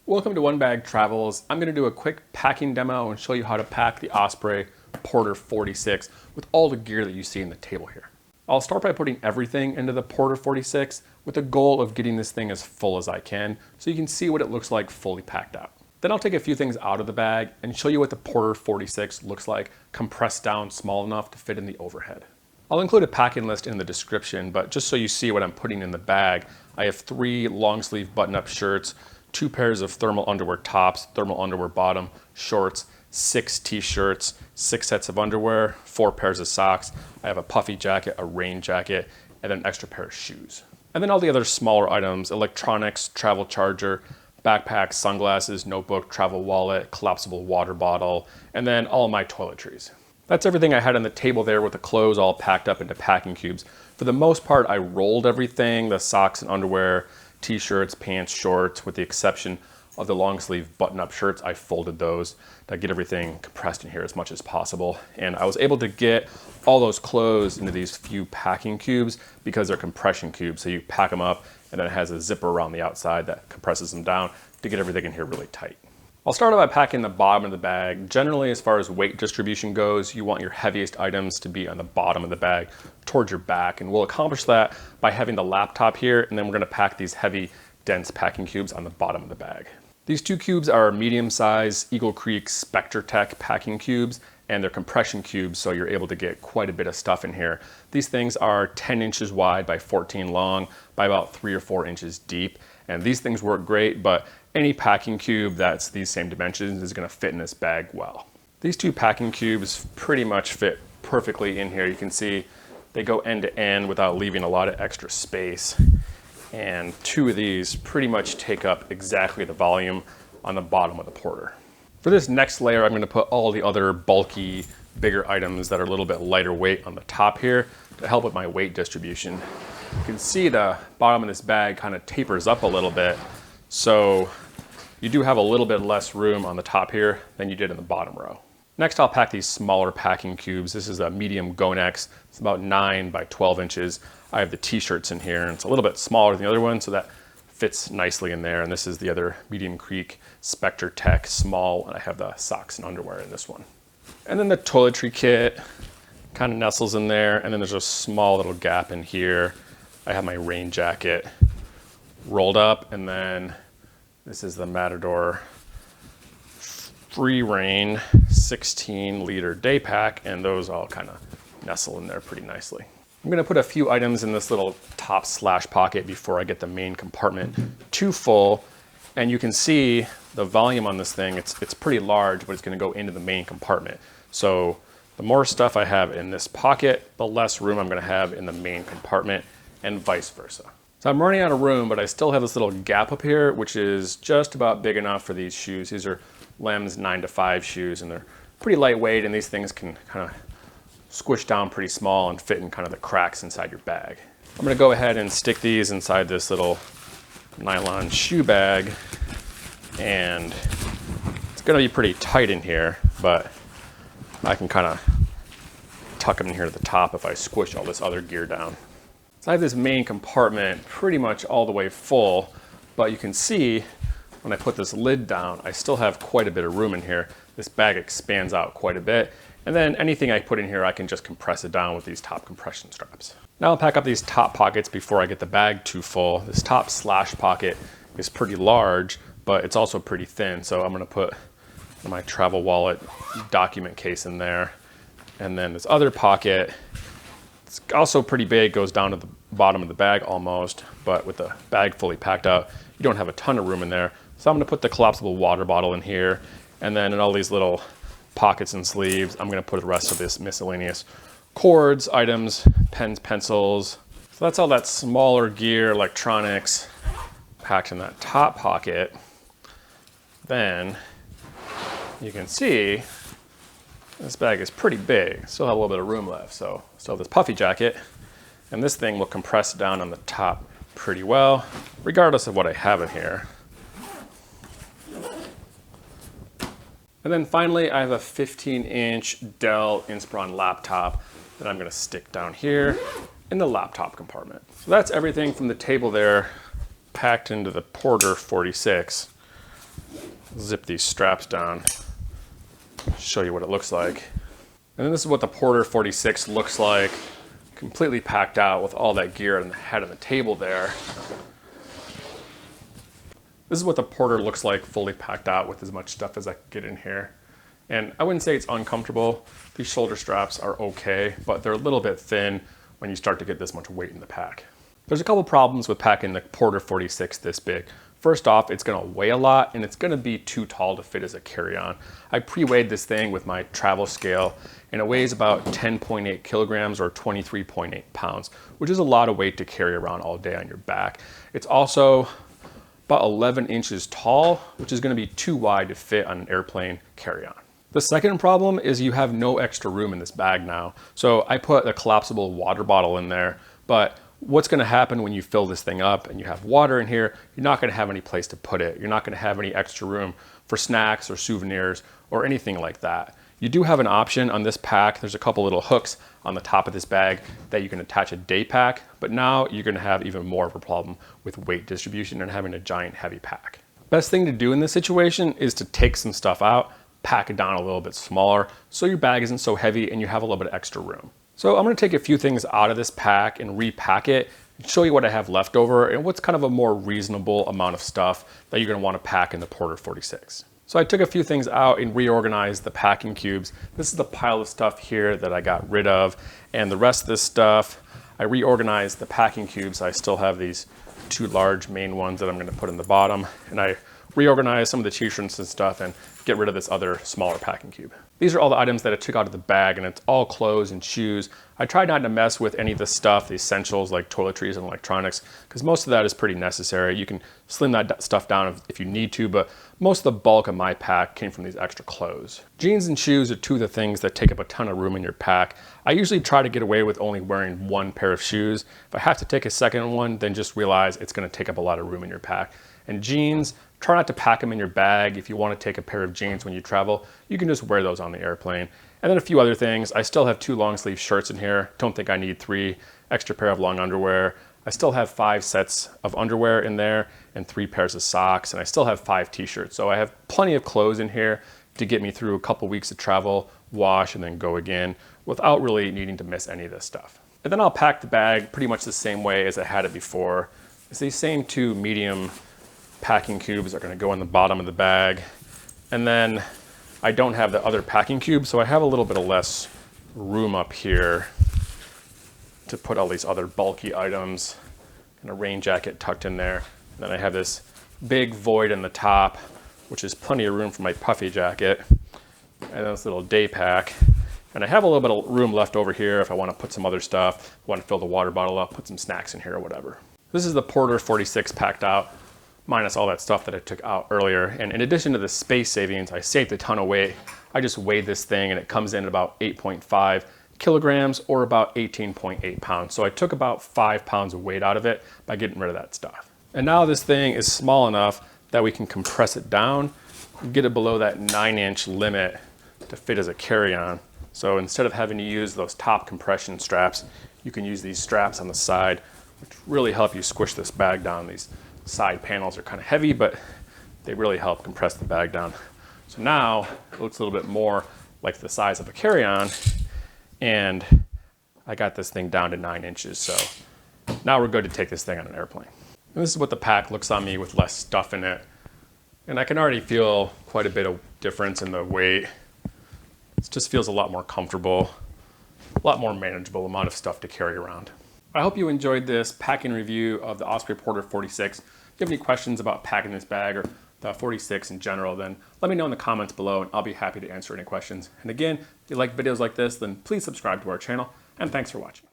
Welcome to One Bag Travels. I'm going to do a quick packing demo and show you how to pack the Osprey Porter 46 with all the gear that you see in the table here. I'll start by putting everything into the Porter 46 with the goal of getting this thing as full as I can so you can see what it looks like fully packed out. Then I'll take a few things out of the bag and show you what the Porter 46 looks like compressed down small enough to fit in the overhead. I'll include a packing list in the description, but just so you see what I'm putting in the bag, I have 3 long sleeve button-up shirts, 2 pairs of thermal underwear tops, thermal underwear bottom, shorts, 6 t-shirts, 6 sets of underwear, 4 pairs of socks. I have a puffy jacket, a rain jacket, and then an extra pair of shoes. And then all the other smaller items, electronics, travel charger, backpack, sunglasses, notebook, travel wallet, collapsible water bottle, and then all of my toiletries. That's everything I had on the table there with the clothes all packed up into packing cubes. For the most part, I rolled everything, the socks and underwear, t-shirts, pants, shorts, with the exception of the long sleeve button-up shirts. I folded those to get everything compressed in here as much as possible. And I was able to get all those clothes into these few packing cubes because they're compression cubes. So you pack them up and then it has a zipper around the outside that compresses them down to get everything in here really tight. I'll start out by packing the bottom of the bag. Generally, as far as weight distribution goes, you want your heaviest items to be on the bottom of the bag towards your back. And we'll accomplish that by having the laptop here, and then we're gonna pack these heavy, dense packing cubes on the bottom of the bag. These 2 cubes are medium-sized Eagle Creek SpectraTech packing cubes, and they're compression cubes, so you're able to get quite a bit of stuff in here. These things are 10 inches wide by 14 long by about 3 or 4 inches deep. And these things work great, but any packing cube that's these same dimensions is gonna fit in this bag well. These 2 packing cubes pretty much fit perfectly in here. You can see they go end to end without leaving a lot of extra space. And 2 of these pretty much take up exactly the volume on the bottom of the Porter. For this next layer, I'm gonna put all the other bulky, bigger items that are a little bit lighter weight on the top here to help with my weight distribution. You can see the bottom of this bag kind of tapers up a little bit, so you do have a little bit less room on the top here than you did in the bottom row. Next, I'll pack these smaller packing cubes. This is a medium Gonex. It's about 9 by 12 inches. I have the t-shirts in here, and it's a little bit smaller than the other one, so that fits nicely in there. And this is the other Medium Creek SpectraTech small, and I have the socks and underwear in this one. And then the toiletry kit kind of nestles in there, and then there's a small little gap in here. I have my rain jacket rolled up, and then this is the Matador Free Rain 16-liter day pack, and those all kind of nestle in there pretty nicely. I'm gonna put a few items in this little top slash pocket before I get the main compartment too full, and you can see the volume on this thing. It's pretty large, but it's gonna go into the main compartment. So the more stuff I have in this pocket, the less room I'm gonna have in the main compartment, and vice versa. So I'm running out of room, but I still have this little gap up here, which is just about big enough for these shoes. These are Lem's 9-to-5 shoes, and they're pretty lightweight, and these things can kind of squish down pretty small and fit in kind of the cracks inside your bag. I'm gonna go ahead and stick these inside this little nylon shoe bag, and it's gonna be pretty tight in here, but I can kind of tuck them in here at the top if I squish all this other gear down. So I have this main compartment pretty much all the way full, but you can see when I put this lid down, I still have quite a bit of room in here. This bag expands out quite a bit, and then anything I put in here, I can just compress it down with these top compression straps. Now I'll pack up these top pockets before I get the bag too full. This top slash pocket is pretty large, but it's also pretty thin, so I'm gonna put my travel wallet document case in there. And then this other pocket, it's also pretty big, goes down to the bottom of the bag almost, but with the bag fully packed out, you don't have a ton of room in there. So I'm gonna put the collapsible water bottle in here, and then in all these little pockets and sleeves, I'm gonna put the rest of this miscellaneous cords, items, pens, pencils. So that's all that smaller gear, electronics, packed in that top pocket. Then you can see this bag is pretty big. Still have a little bit of room left. So still have this puffy jacket, and this thing will compress down on the top pretty well, regardless of what I have in here. And then finally, I have a 15-inch Dell Inspiron laptop that I'm gonna stick down here in the laptop compartment. So that's everything from the table there packed into the Porter 46. Zip these straps down, show you what it looks like. And then this is what the Porter 46 looks like, completely packed out with all that gear on the head of the table there. This is what the Porter looks like fully packed out with as much stuff as I can get in here. And I wouldn't say it's uncomfortable. These shoulder straps are okay, but they're a little bit thin when you start to get this much weight in the pack. There's a couple problems with packing the Porter 46 this big. First off, it's gonna weigh a lot and it's gonna be too tall to fit as a carry-on. I pre-weighed this thing with my travel scale and it weighs about 10.8 kilograms or 23.8 pounds, which is a lot of weight to carry around all day on your back. It's also about 11 inches tall, which is gonna be too wide to fit on an airplane carry-on. The second problem is you have no extra room in this bag now. So I put a collapsible water bottle in there, but what's gonna happen when you fill this thing up and you have water in here, you're not gonna have any place to put it. You're not gonna have any extra room for snacks or souvenirs or anything like that. You do have an option on this pack. There's a couple little hooks on the top of this bag that you can attach a day pack, but now you're gonna have even more of a problem with weight distribution and having a giant heavy pack. Best thing to do in this situation is to take some stuff out, pack it down a little bit smaller so your bag isn't so heavy and you have a little bit of extra room. So I'm gonna take a few things out of this pack and repack it and show you what I have left over and what's kind of a more reasonable amount of stuff that you're gonna wanna pack in the Porter 46. So I took a few things out and reorganized the packing cubes. This is the pile of stuff here that I got rid of, and the rest of this stuff, I reorganized the packing cubes. I still have these two large main ones that I'm gonna put in the bottom, and I reorganize some of the t-shirts and stuff and get rid of this other smaller packing cube. These are all the items that I took out of the bag, and it's all clothes and shoes. I tried not to mess with any of the stuff, the essentials like toiletries and electronics, because most of that is pretty necessary. You can slim that stuff down if you need to, but most of the bulk of my pack came from these extra clothes. Jeans and shoes are two of the things that take up a ton of room in your pack. I usually try to get away with only wearing one pair of shoes. If I have to take a second one, then just realize it's gonna take up a lot of room in your pack. And jeans, try not to pack them in your bag. If you want to take a pair of jeans when you travel, you can just wear those on the airplane. And then a few other things. I still have 2 long sleeve shirts in here. Don't think I need 3 extra pair of long underwear. I still have 5 sets of underwear in there and 3 pairs of socks. And I still have 5 t-shirts. So I have plenty of clothes in here to get me through a couple weeks of travel, wash, and then go again without really needing to miss any of this stuff. And then I'll pack the bag pretty much the same way as I had it before. It's these same 2 medium packing cubes are going to go in the bottom of the bag, and then I don't have the other packing cube, so I have a little bit of less room up here to put all these other bulky items and a rain jacket tucked in there. And then I have this big void in the top, which is plenty of room for my puffy jacket, and then this little day pack. And I have a little bit of room left over here if I want to put some other stuff, want to fill the water bottle up, put some snacks in here or whatever. This is the Porter 46 packed out, minus all that stuff that I took out earlier. And in addition to the space savings, I saved a ton of weight. I just weighed this thing and it comes in at about 8.5 kilograms or about 18.8 pounds. So I took about 5 pounds of weight out of it by getting rid of that stuff. And now this thing is small enough that we can compress it down and get it below that 9-inch limit to fit as a carry-on. So instead of having to use those top compression straps, you can use these straps on the side, which really help you squish this bag down. These side panels are kind of heavy, but they really help compress the bag down. So now it looks a little bit more like the size of a carry-on, and I got this thing down to 9 inches. So now we're good to take this thing on an airplane. And this is what the pack looks on me with less stuff in it. And I can already feel quite a bit of difference in the weight. It just feels a lot more comfortable, a lot more manageable amount of stuff to carry around. I hope you enjoyed this packing review of the Osprey Porter 46. If you have any questions about packing this bag or the 46 in general, then let me know in the comments below and I'll be happy to answer any questions. And again, if you like videos like this, then please subscribe to our channel, and thanks for watching.